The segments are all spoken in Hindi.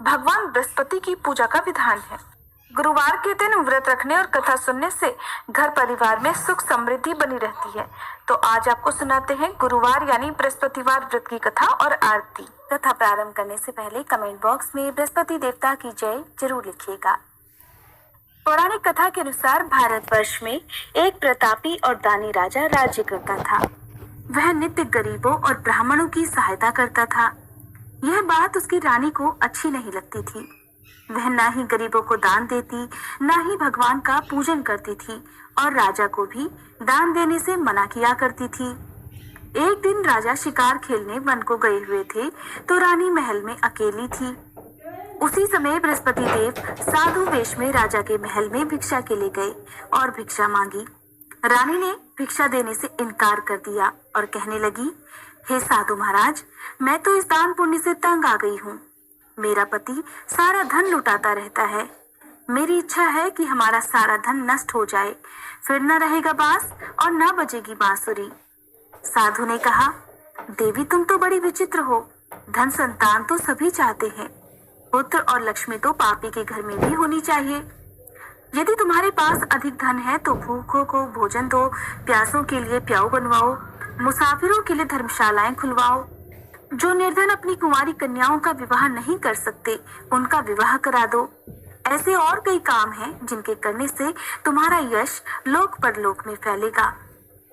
भगवान बृहस्पति की पूजा का विधान है। गुरुवार के दिन व्रत रखने और कथा सुनने से घर परिवार में सुख समृद्धि बनी रहती है। तो आज आपको सुनाते हैं गुरुवार यानी बृहस्पतिवार व्रत की कथा और आरती। कथा प्रारंभ करने से पहले कमेंट बॉक्स में बृहस्पति देवता की जय जरूर लिखिएगा। पौराणिक कथा के अनुसार भारतवर्ष में एक प्रतापी और दानी राजा राज्य करता था। वह नित्य गरीबों और ब्राह्मणों की सहायता करता था। यह बात उसकी रानी को अच्छी नहीं लगती थी। वह ना ही गरीबों को दान देती, ना ही भगवान का पूजन करती थी और राजा को भी दान देने से मना किया करती थी। एक दिन राजा शिकार खेलने वन को गए हुए थे तो रानी महल में अकेली थी। उसी समय बृहस्पति देव साधु वेश में राजा के महल में भिक्षा के लिए गए और भिक्षा मांगी। रानी ने भिक्षा देने से इनकार कर दिया और कहने लगी, हे साधु महाराज, मैं तो इस दान पुण्य से तंग आ गई हूँ। मेरा पति सारा धन लुटाता रहता है। मेरी इच्छा है कि हमारा सारा धन नष्ट हो जाए, फिर न रहेगा बांस और न बजेगी बांसुरी। साधु ने कहा, देवी तुम तो बड़ी विचित्र हो। धन संतान तो सभी चाहते हैं, पुत्र और लक्ष्मी तो पापी के घर में भी होनी चाहिए। यदि तुम्हारे पास अधिक धन है तो भूखों को भोजन दो, प्यासों के लिए प्याऊ बनवाओ, मुसाफिरों के लिए धर्मशालाएं खुलवाओ। जो निर्धन अपनी कुंवारी कन्याओं का विवाह नहीं कर सकते, उनका विवाह करा दो। ऐसे और कई काम हैं जिनके करने से तुम्हारा यश लोक परलोक में फैलेगा।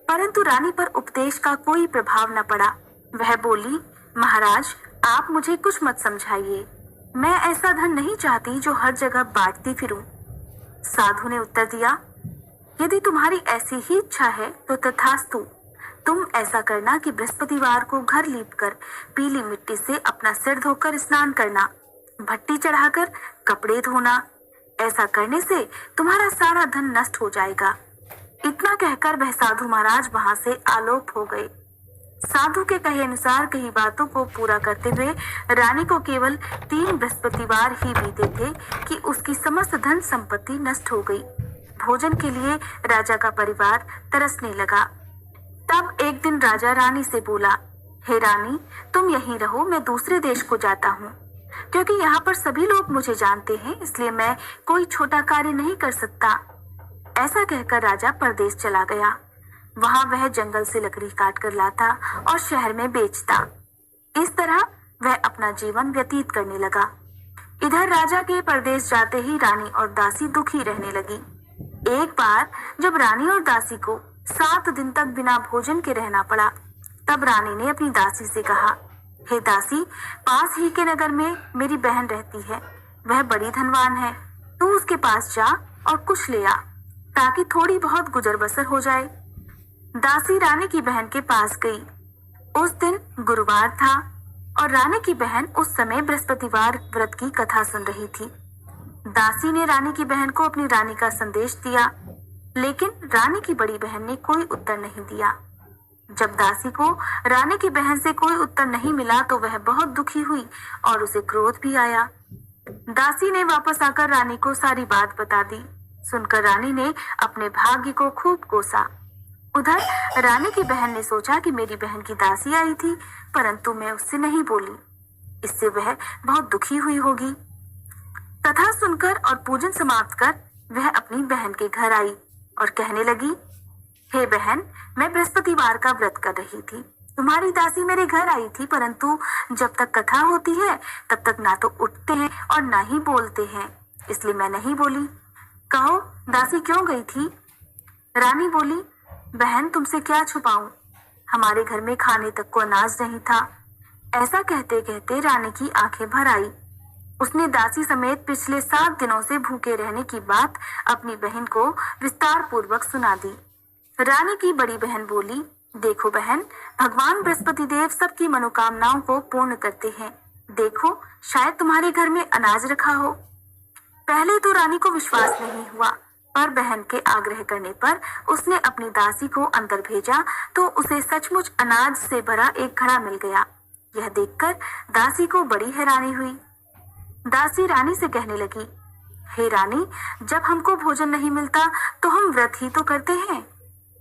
परंतु रानी पर उपदेश का कोई प्रभाव न पड़ा। वह बोली, महाराज आप मुझे कुछ मत समझाइए। मैं ऐसा धन नहीं चाहती जो हर जगह बांटती फिरूं। साधु ने उत्तर दिया, यदि तुम्हारी ऐसी ही इच्छा है तो तथास्तु। तुम ऐसा करना कि बृहस्पतिवार को घर लीपकर पीली मिट्टी से अपना सिर धोकर स्नान करना, भट्टी चढ़ाकर कपड़े धोना। ऐसा करने से तुम्हारा सारा धन नष्ट हो जाएगा। इतना कहकर वह साधु महाराज वहां से आलोप हो गए। साधु के कहे अनुसार कई बातों को पूरा करते हुए रानी को केवल 3 बृहस्पतिवार ही बीते थे कि उसकी समस्त धन संपत्ति नष्ट हो गई। भोजन के लिए राजा का परिवार तरसने लगा। तब एक दिन राजा रानी से बोला, हे रानी तुम यहीं रहो, मैं दूसरे देश को जाता हूँ। क्योंकि यहाँ पर सभी लोग मुझे जानते हैं, इसलिए मैं कोई छोटा कार्य नहीं कर सकता। ऐसा कहकर राजा परदेश चला गया। वहां वह जंगल से लकड़ी काट कर लाता और शहर में बेचता। इस तरह वह अपना जीवन व्यतीत करने लगा। इधर राजा के परदेश जाते ही रानी और दासी दुखी रहने लगी। एक बार जब रानी और दासी को 7 दिन तक बिना भोजन के रहना पड़ा, तब रानी ने अपनी दासी से कहा, हे दासी, पास ही के नगर में मेरी बहन रहती है। वह बड़ी धनवान है। तू उसके पास जा और कुछ ले आ, ताकि थोड़ी बहुत गुजर बसर हो जाए। दासी रानी की बहन के पास गई। उस दिन गुरुवार था और रानी की बहन उस समय बृहस्पतिवार व्रत की कथा सुन रही थी। दासी ने रानी की बहन को अपनी रानी का संदेश दिया, लेकिन रानी की बड़ी बहन ने कोई उत्तर नहीं दिया। जब दासी को रानी की बहन से कोई उत्तर नहीं मिला तो वह बहुत दुखी हुई और उसे क्रोध भी आया। दासी ने वापस आकर रानी को सारी बात बता दी। सुनकर रानी ने अपने भाग्य को खूब कोसा। उधर रानी की बहन ने सोचा कि मेरी बहन की दासी आई थी, परंतु मैं उससे नहीं बोली, इससे वह बहुत दुखी हुई होगी। कथा सुनकर और पूजन समाप्त कर वह अपनी बहन के घर आई और कहने लगी, हे बहन, मैं बृहस्पतिवार का व्रत कर रही थी। तुम्हारी दासी मेरे घर आई थी, परंतु जब तक कथा होती है तब तक ना तो उठते हैं और ना ही बोलते हैं, इसलिए मैं नहीं बोली। कहो दासी क्यों गई थी? रानी बोली, बहन तुमसे क्या छुपाऊं, हमारे घर में खाने तक को अनाज नहीं था। ऐसा कहते कहते रानी की आंखें भर आई। उसने दासी समेत पिछले 7 दिनों से भूखे रहने की बात अपनी बहन को विस्तार पूर्वक सुना दी। रानी की बड़ी बहन बोली, देखो बहन, भगवान बृहस्पति देव सबकी मनोकामनाओं को पूर्ण करते हैं। देखो शायद तुम्हारे घर में अनाज रखा हो। पहले तो रानी को विश्वास नहीं हुआ, पर बहन के आग्रह करने पर उसने अपनी दासी को अंदर भेजा तो उसे सचमुच अनाज से भरा एक घड़ा मिल गया। यह देखकर दासी को बड़ी हैरानी हुई। दासी रानी से कहने लगी, हे रानी, जब हमको भोजन नहीं मिलता तो हम व्रत ही तो करते हैं,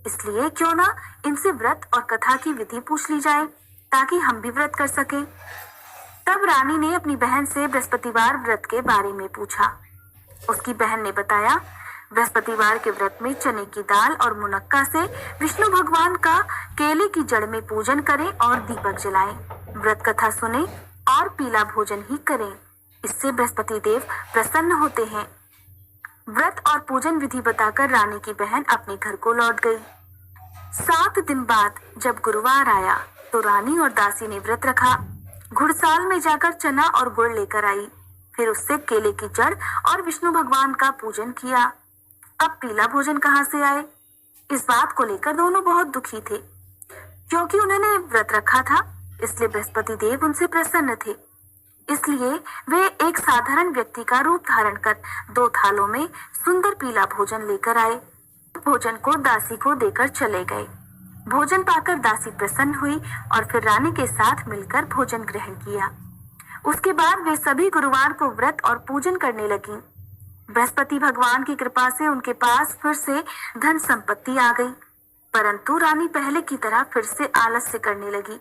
इसलिए क्यों ना इनसे व्रत और कथा की विधि पूछ ली जाए ताकि हम भी व्रत कर सके। तब रानी ने अपनी बहन से बृहस्पतिवार व्रत के बारे में पूछा। उसकी बहन ने बताया, बृहस्पतिवार के व्रत में चने की दाल और मुनक्का से विष्णु भगवान का केले की जड़ में पूजन करें और दीपक जलाएं, व्रत कथा सुने और पीला भोजन ही करें। इससे बृहस्पति देव प्रसन्न होते हैं। व्रत और पूजन विधि बताकर रानी की बहन अपने घर को लौट गई। 7 दिन बाद जब गुरुवार आया तो रानी और दासी ने व्रत रखा। घुड़साल में जाकर चना और गुड़ लेकर आई, फिर उससे केले की जड़ और विष्णु भगवान का पूजन किया। अब पीला भोजन कहाँ से आए? इस बात को लेकर दोनों बहुत दुखी थे। क्योंकि उन्होंने व्रत रखा था, इसलिए बृहस्पति देव उनसे प्रसन्न थे। इसलिए वे एक साधारण व्यक्ति का रूप धारण कर 2 थालों में सुंदर पीला भोजन लेकर आए। भोजन को दासी को देकर चले गए। भोजन पाकर दासी प्रसन्न हुई और फिर रानी के साथ मिलकर भोजन ग्रहण किया। उसके बाद वे सभी गुरुवार को व्रत और पूजन करने लगी। बृहस्पति भगवान की कृपा से उनके पास फिर से धन संपत्ति आ गई, परंतु रानी पहले की तरह फिर से आलस्य करने लगी।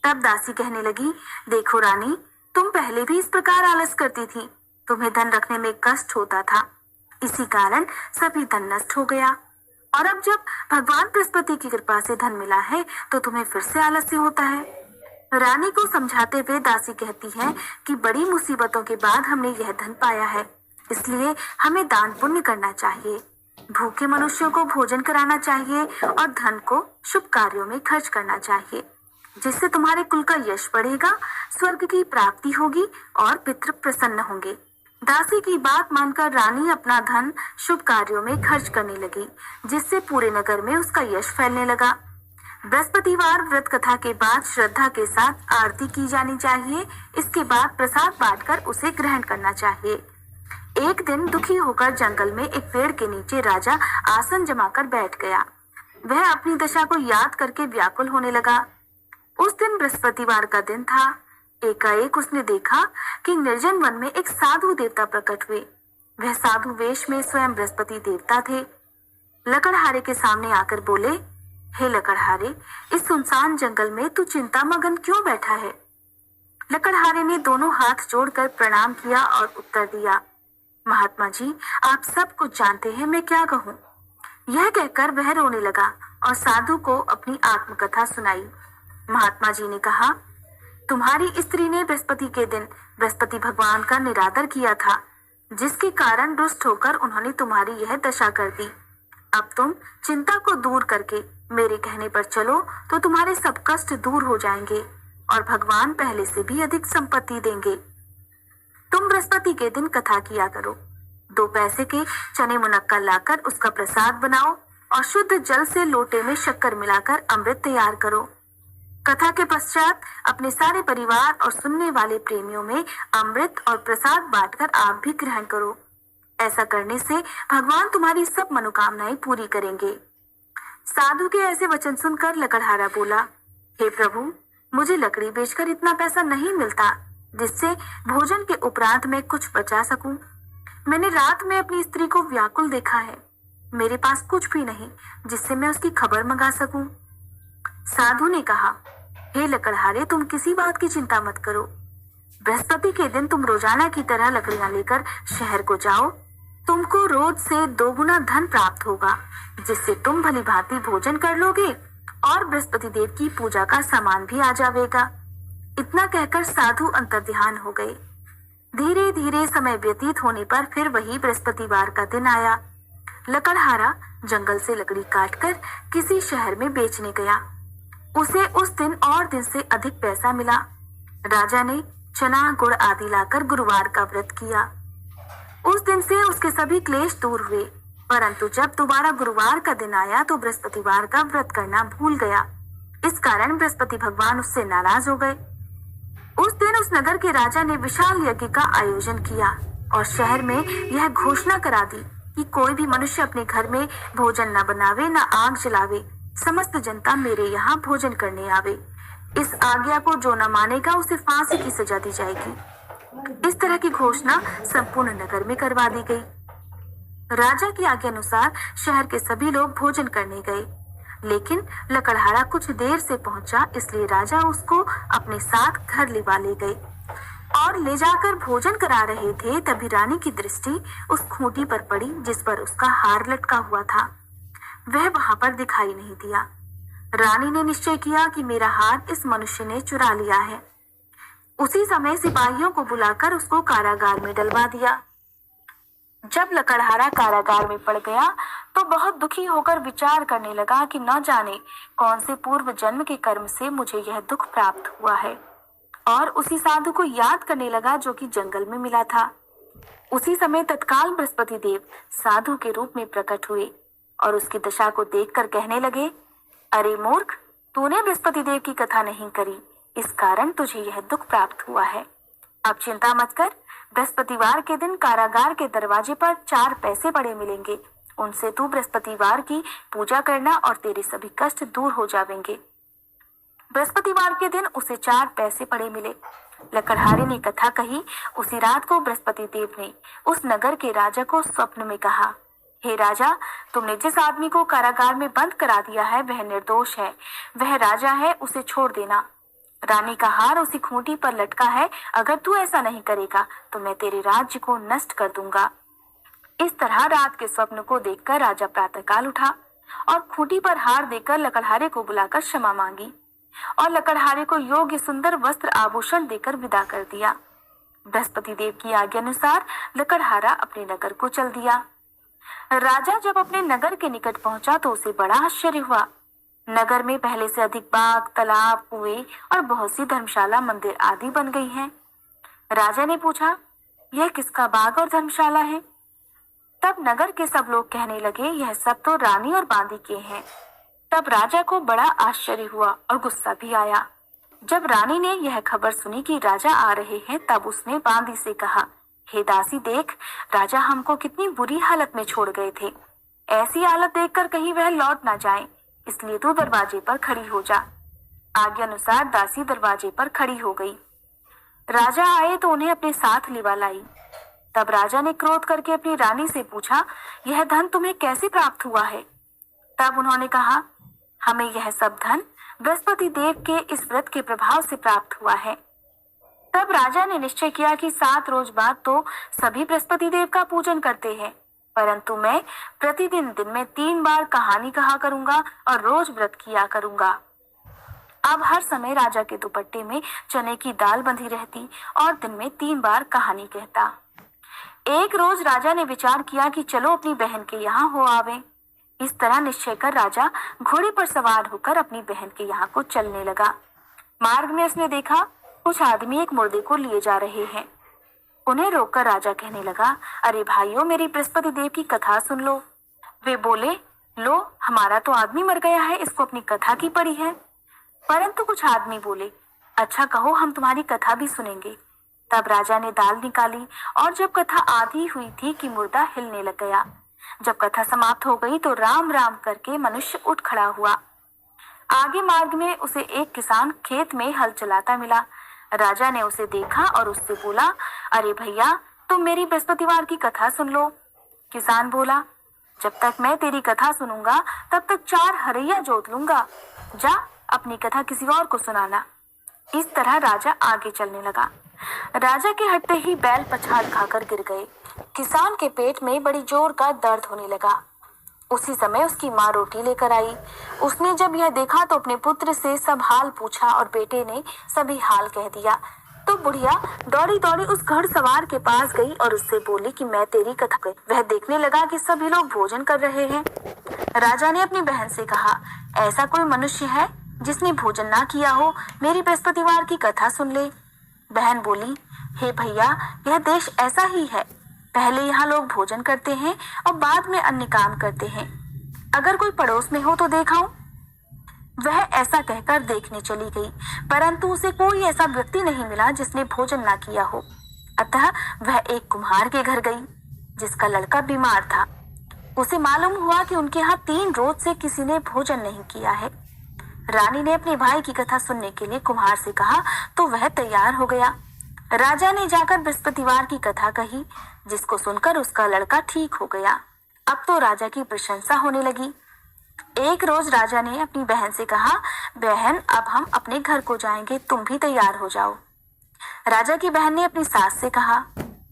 तब दासी कहने लगी, देखो रानी, तुम पहले भी इस प्रकार आलस करती थी, तुम्हें धन रखने में कष्ट होता था, इसी कारण सभी धन नष्ट हो गया। और अब जब भगवान बृहस्पति की कृपा से धन मिला है तो तुम्हें फिर से आलस्य होता है। रानी को समझाते हुए दासी कहती है कि बड़ी मुसीबतों के बाद हमने यह धन पाया है, इसलिए हमें दान पुण्य करना चाहिए, भूखे मनुष्यों को भोजन कराना चाहिए और धन को शुभ कार्यों में खर्च करना चाहिए, जिससे तुम्हारे कुल का यश बढ़ेगा, स्वर्ग की प्राप्ति होगी और पितृ प्रसन्न होंगे। दासी की बात मानकर रानी अपना धन शुभ कार्यों में खर्च करने लगी, जिससे पूरे नगर में उसका यश फैलने लगा। बृहस्पतिवार व्रत कथा के बाद श्रद्धा के साथ आरती की जानी चाहिए। इसके बाद प्रसाद बांटकर उसे ग्रहण करना चाहिए। एक दिन दुखी होकर जंगल में एक पेड़ के नीचे राजा आसन जमाकर बैठ गया। वह अपनी दशा को याद करके व्याकुल होने लगा। उस दिन बृहस्पतिवार का दिन था। एकाएक उसने देखा कि निर्जन वन में एक साधु देवता प्रकट हुए। वह साधु वेश में स्वयं बृहस्पति देवता थे। लकड़हारे के सामने आकर बोले, हे लकड़हारे, इस सुनसान जंगल में तू चिंता मगन क्यों बैठा है? लकड़हारे ने दोनों हाथ जोड़कर प्रणाम किया और उत्तर दिया, महात्मा जी, आप सब कुछ जानते हैं, मैं क्या कहूँ। यह कहकर वह रोने लगा और साधु को अपनी आत्मकथा सुनाई। महात्मा जी ने कहा, तुम्हारी स्त्री ने बृहस्पति के दिन बृहस्पति भगवान का निरादर किया था, जिसके कारण रुष्ट होकर उन्होंने तुम्हारी यह दशा कर दी। अब तुम चिंता को दूर करके मेरे कहने पर चलो तो तुम्हारे सब कष्ट दूर हो जाएंगे और भगवान पहले से भी अधिक संपत्ति देंगे। तुम बृहस्पति के दिन कथा किया करो। 2 पैसे के चने मुनक्का लाकर उसका प्रसाद बनाओ और शुद्ध जल से लोटे में शक्कर मिलाकर अमृत तैयार करो। कथा के पश्चात अपने सारे परिवार और सुनने वाले प्रेमियों में अमृत और प्रसाद बांटकर आप भी ग्रहण करो। ऐसा करने से भगवान तुम्हारी सब मनोकामनाएं पूरी करेंगे। साधु के ऐसे वचन सुनकर लकड़हारा बोला, हे प्रभु, मुझे लकड़ी बेचकर इतना पैसा नहीं मिलता जिससे भोजन के उपरांत मैं कुछ बचा सकूं। मैंने रात में अपनी स्त्री को व्याकुल देखा है। मेरे पास कुछ भी नहीं जिससे मैं उसकी खबर मंगा सकूं। साधु ने कहा, हे लकड़हारे, तुम किसी बात की चिंता मत करो। बृहस्पति के दिन तुम रोजाना की तरह लकड़ियां लेकर शहर को जाओ। तुमको रोज से 2 गुना धन प्राप्त होगा, जिससे तुम भली भांति भोजन कर लोगे और बृहस्पति देव की पूजा का सामान भी आ जाएगा। इतना कहकर साधु अंतर्ध्यान हो गए। धीरे धीरे समय व्यतीत होने पर फिर वही बृहस्पतिवार का दिन आया। लकड़हारा जंगल से लकड़ी काटकर किसी शहर में बेचने गया। उसे उस दिन और दिन से अधिक पैसा मिला। राजा ने चना गुड़ आदि लाकर गुरुवार का व्रत किया। उस दिन से उसके सभी क्लेश दूर हुए, परंतु जब दोबारा गुरुवार का दिन आया तो बृहस्पतिवार का व्रत करना भूल गया। इस कारण बृहस्पति भगवान उससे नाराज हो गए। उस दिन उस नगर के राजा ने विशाल यज्ञ का आयोजन किया और शहर में यह घोषणा करा दी कि कोई भी मनुष्य अपने घर में भोजन न बनावे, न आग जलावे, समस्त जनता मेरे यहाँ भोजन करने आवे। इस आज्ञा को जो न मानेगा उसे फांसी की सजा दी जाएगी। इस तरह की घोषणा संपूर्ण नगर में करवा दी गई। राजा की आज्ञा अनुसार शहर के सभी लोग भोजन करने गए, लेकिन लकड़हारा कुछ देर से पहुंचा, इसलिए राजा उसको अपने साथ घर लिवा ले गए और ले जाकर भोजन करा रहे थे, तभी रानी की दृष्टि उस खूंटी पर पड़ी जिस पर उसका हार लटका हुआ था। वह वहां पर दिखाई नहीं दिया। रानी ने निश्चय किया कि मेरा हार इस मनुष्य ने चुरा लिया है। उसी समय सिपाहियों को बुलाकर उसको कारागार में डलवा दिया। जब लकड़हारा कारागार में पड़ गया तो बहुत दुखी होकर विचार करने लगा कि न जाने कौन से पूर्व जन्म के कर्म से मुझे यह दुख प्राप्त हुआ है, और उसी साधु को याद करने लगा जो कि जंगल में मिला था। उसी समय तत्काल बृहस्पति देव साधु के रूप में प्रकट हुए और उसकी दशा को देखकर कहने लगे, अरे मूर्ख, तूने बृहस्पति देव की कथा नहीं करी, इस कारण तुझे यह दुख प्राप्त हुआ है। अब चिंता मत कर, बृहस्पतिवार के दिन कारागार के दरवाजे पर 4 पैसे पड़े मिलेंगे, उनसे तू बृहस्पतिवार की पूजा करना और तेरे सभी कष्ट दूर हो जाएंगे। बृहस्पतिवार के दिन उसे 4 पैसे पड़े मिले। लकड़हारे ने कथा कही। उसी रात को बृहस्पति देव ने उस नगर के राजा को स्वप्न में कहा, हे राजा, तुमने जिस आदमी को कारागार में बंद करा दिया है वह निर्दोष है, वह राजा है, उसे छोड़ देना। रानी का हार उसी खूंटी पर लटका है, अगर तू ऐसा नहीं करेगा तो मैं तेरे राज्य को नष्ट कर दूंगा। इस तरह रात के स्वप्न को देखकर राजा प्रातःकाल उठा और खूंटी पर हार देकर लकड़हारे को बुलाकर क्षमा मांगी और लकड़हारे को योग्य सुंदर वस्त्र आभूषण देकर विदा कर दिया। बृहस्पति देव की आज्ञा अनुसार लकड़हारा अपने नगर को चल दिया। राजा जब अपने नगर के निकट पहुंचा तो उसे बड़ा आश्चर्य हुआ। नगर में पहले से अधिक बाग, तालाब, कुएं और बहुत सी धर्मशाला, मंदिर आदि बन गई हैं। राजा ने पूछा, यह किसका बाग और धर्मशाला है? तब नगर के सब लोग कहने लगे, यह सब तो रानी और बांदी के हैं। तब राजा को बड़ा आश्चर्य हुआ और गुस्सा भी आया। जब रानी ने यह खबर सुनी कि राजा आ रहे हैं, तब उसने बांदी से कहा, हे दासी, देख, राजा हमको कितनी बुरी हालत में छोड़ गए थे। ऐसी हालत देखकर कहीं वह लौट ना जाए, इसलिए तू दरवाजे पर खड़ी हो जा। आज्ञा अनुसार दासी दरवाजे पर खड़ी हो गई। राजा आए तो उन्हें अपने साथ लिवा लाई। तब राजा ने क्रोध करके अपनी रानी से पूछा, यह धन तुम्हें कैसे प्राप्त हुआ है? तब उन्होंने कहा, हमें यह सब धन बृहस्पति देव के इस व्रत के प्रभाव से प्राप्त हुआ है। तब राजा ने निश्चय किया कि 7 रोज बाद तो सभी बृहस्पति देव का पूजन करते हैं, परंतु मैं प्रतिदिन दिन में 3 बार कहानी कहा करूंगा और रोज व्रत किया करूंगा। अब हर समय राजा के दुपट्टे में चने की दाल बंधी रहती और दिन में 3 बार कहानी कहता। एक रोज राजा ने विचार किया कि चलो अपनी बहन के यहाँ हो आवे। इस तरह निश्चय कर राजा घोड़े पर सवार होकर अपनी बहन के यहाँ को चलने लगा। मार्ग में उसने देखा कुछ आदमी एक मुर्दे को लिए जा रहे हैं। उन्हें रोककर राजा कहने लगा, अरे भाइयों, मेरी बृहस्पति देव की कथा सुन लो। वे बोले, लो, हमारा तो आदमी मर गया है, इसको अपनी कथा की पड़ी है। परंतु कुछ आदमी बोले, अच्छा कहो, हम तुम्हारी कथा भी सुनेंगे। तब राजा ने दाल निकाली और जब कथा आधी हुई थी कि मुर्दा हिलने लग गया। जब कथा समाप्त हो गई तो राम राम करके मनुष्य उठ खड़ा हुआ। आगे मार्ग में उसे एक किसान खेत में हल चलाता मिला। राजा ने उसे देखा और उससे बोला, अरे भैया, तुम मेरी बृहस्पतिवार की कथा सुन लो। किसान बोला, जब तक मैं तेरी कथा सुनूंगा तब तक 4 हरैया जोत लूंगा। जा, अपनी कथा किसी और को सुनाना। इस तरह राजा आगे चलने लगा। राजा के हटते ही बैल पछाड़ खाकर गिर गए। किसान के पेट में बड़ी जोर का दर्द होने लगा। उसी समय उसकी माँ रोटी लेकर आई। उसने जब यह देखा तो अपने पुत्र से सब हाल पूछा और बेटे ने सभी हाल कह दिया। तो बुढ़िया दौड़ी दौड़ी उस घड़सवार के पास गई और उससे बोली कि मैं तेरी कथा कही। वह देखने लगा कि सभी लोग भोजन कर रहे हैं। राजा ने अपनी बहन से कहा, ऐसा कोई मनुष्य है जिसने भोजन ना किया हो? मेरी बृहस्पतिवार की कथा सुन ले। बहन बोली, हे भैया, यह देश ऐसा ही है। पहले यहाँ लोग भोजन करते हैं और बाद में अन्य काम करते हैं। अगर कोई पड़ोस में हो तो देखाऊं। वह ऐसा कहकर देखने चली गई, परंतु उसे कोई ऐसा व्यक्ति नहीं मिला जिसने भोजन ना किया हो। अतः वह एक कुम्हार के घर गई जिसका लड़का बीमार था। उसे मालूम हुआ कि उनके यहाँ 3 रोज से किसी ने भोजन नहीं किया है। रानी ने अपने भाई की कथा सुनने के लिए कुम्हार से कहा तो वह तैयार हो गया। राजा ने जाकर बृहस्पतिवार की कथा कही, जिसको सुनकर उसका लड़का ठीक हो गया। अब तो राजा की प्रशंसा होने लगी। एक रोज राजा ने अपनी बहन से कहा, बहन, अब हम अपने घर को जाएंगे, तुम भी तैयार हो जाओ। राजा की बहन ने अपनी सास से कहा।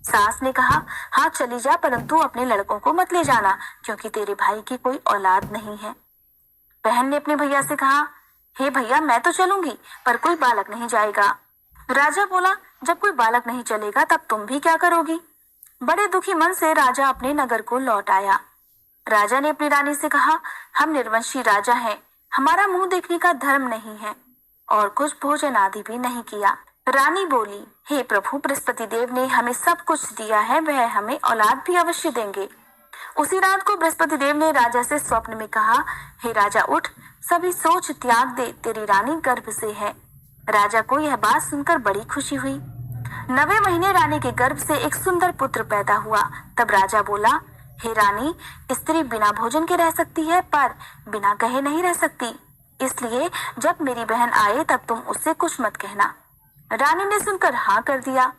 सास ने कहा, हाँ चली जा, परंतु अपने लड़कों को मत ले जाना, क्योंकि तेरे भाई की कोई औलाद नहीं है। बहन ने अपने भैया से कहा, हे भैया मैं तो चलूंगी, पर कोई बालक नहीं जाएगा। राजा बोला, जब कोई बालक नहीं चलेगा तब तुम भी क्या करोगी? बड़े दुखी मन से राजा अपने नगर को लौट आया। राजा ने अपनी रानी से कहा, हम निर्वंशी राजा हैं, हमारा मुंह देखने का धर्म नहीं है, और कुछ भोजन आदि भी नहीं किया। रानी बोली, हे प्रभु, बृहस्पति देव ने हमें सब कुछ दिया है, वह हमें औलाद भी अवश्य देंगे। उसी रात को बृहस्पति देव ने राजा से स्वप्न में कहा, हे राजा उठ, सभी सोच त्याग दे, तेरी रानी गर्भ से है। राजा को यह बात सुनकर बड़ी खुशी हुई। 9वें महीने रानी के गर्भ से एक सुंदर पुत्र पैदा हुआ। तब राजा बोला, हे रानी, स्त्री बिना भोजन के रह सकती है, पर बिना कहे नहीं रह सकती, इसलिए जब मेरी बहन आए तब तुम उससे कुछ मत कहना। रानी ने सुनकर हाँ कर दिया।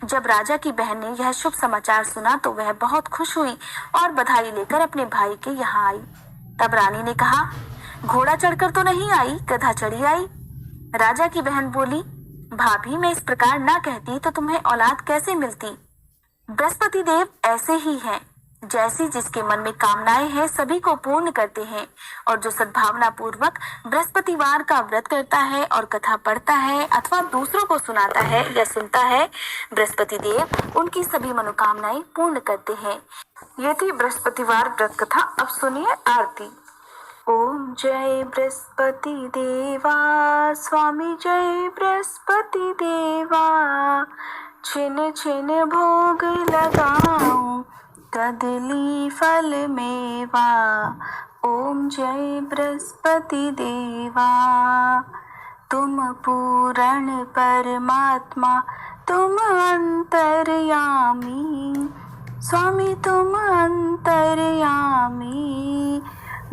जब राजा की बहन ने यह शुभ समाचार सुना तो वह बहुत खुश हुई और बधाई लेकर अपने भाई के यहाँ आई। तब रानी ने कहा, घोड़ा चढ़कर तो नहीं आई, गधा चढ़ी आई। राजा की बहन बोली, भाभी मैं इस प्रकार ना कहती तो तुम्हें औलाद कैसे मिलती? बृहस्पति देव ऐसे ही हैं, जैसी जिसके मन में कामनाएं हैं सभी को पूर्ण करते हैं, और जो सद्भावना पूर्वक बृहस्पतिवार का व्रत करता है और कथा पढ़ता है अथवा दूसरों को सुनाता है या सुनता है, बृहस्पति देव उनकी सभी मनोकामनाएं पूर्ण करते हैं। ये थी बृहस्पतिवार व्रत कथा। अब सुनिए आरती। ओम जय बृहस्पति देवा, स्वामी जय बृहस्पति देवा, छिन छिन भोग लगाऊं कदली फल मेवा। ओम जय बृहस्पति देवा, तुम पूर्ण परमात्मा, तुम अंतर्यामी, स्वामी तुम अंतर्यामी,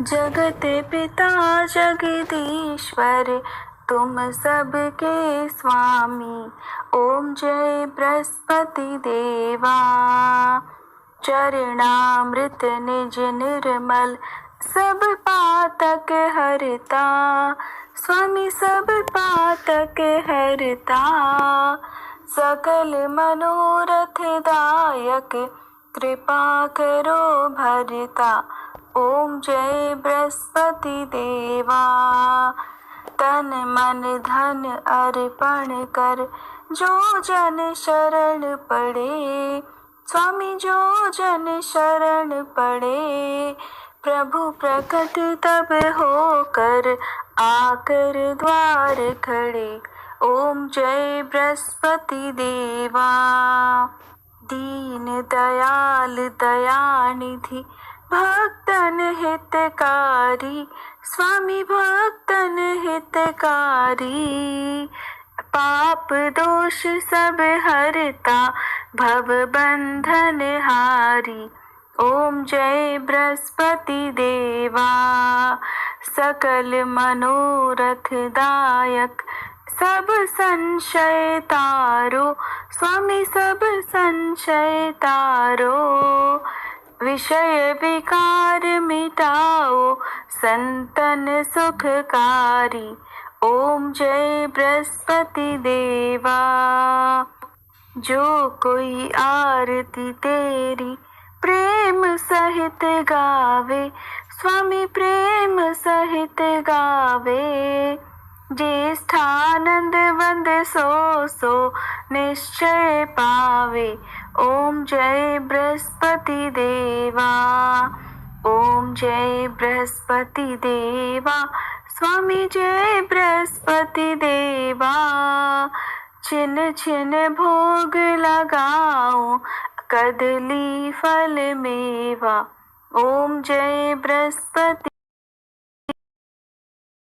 जगत पिता जगदीश्वर, तुम सबके स्वामी। ओम जय बृहस्पति देवा, चरणामृत निज निर्मल, सब पातक हरता, स्वामी सब पातक हरता, सकल मनोरथ दायक, कृपा करो भरता। ओम जय बृहस्पति देवा, तन मन धन अर्पण कर, जो जन शरण पड़े, स्वामी जो जन शरण पड़े, प्रभु प्रकट तब होकर आकर द्वार खड़े। ओम जय बृहस्पति देवा, दीन दयाल दयानिधि, भक्तन हितकारी, स्वामी भक्तन हितकारी, पाप दोष सब हरता, भव बंधन हारी। ओम जय बृहस्पति देवा, सकल मनोरथ दायक, सब संशय तारो, स्वामी सब संशय तारो, विषय विकार मिटाओ, संतन सुखकारी। ओम जय बृहस्पति देवा, जो कोई आरती तेरी प्रेम सहित गावे, स्वामी प्रेम सहित गावे, ज्येष्ठानंद वंद सो सो निश्चय पावे। ओम जय बृहस्पति देवा, ओम जय बृहस्पति देवा, स्वामी जय बृहस्पति देवा, छिन छिन भोग लगाऊं कदली फल मेवा। ओम जय बृहस्पति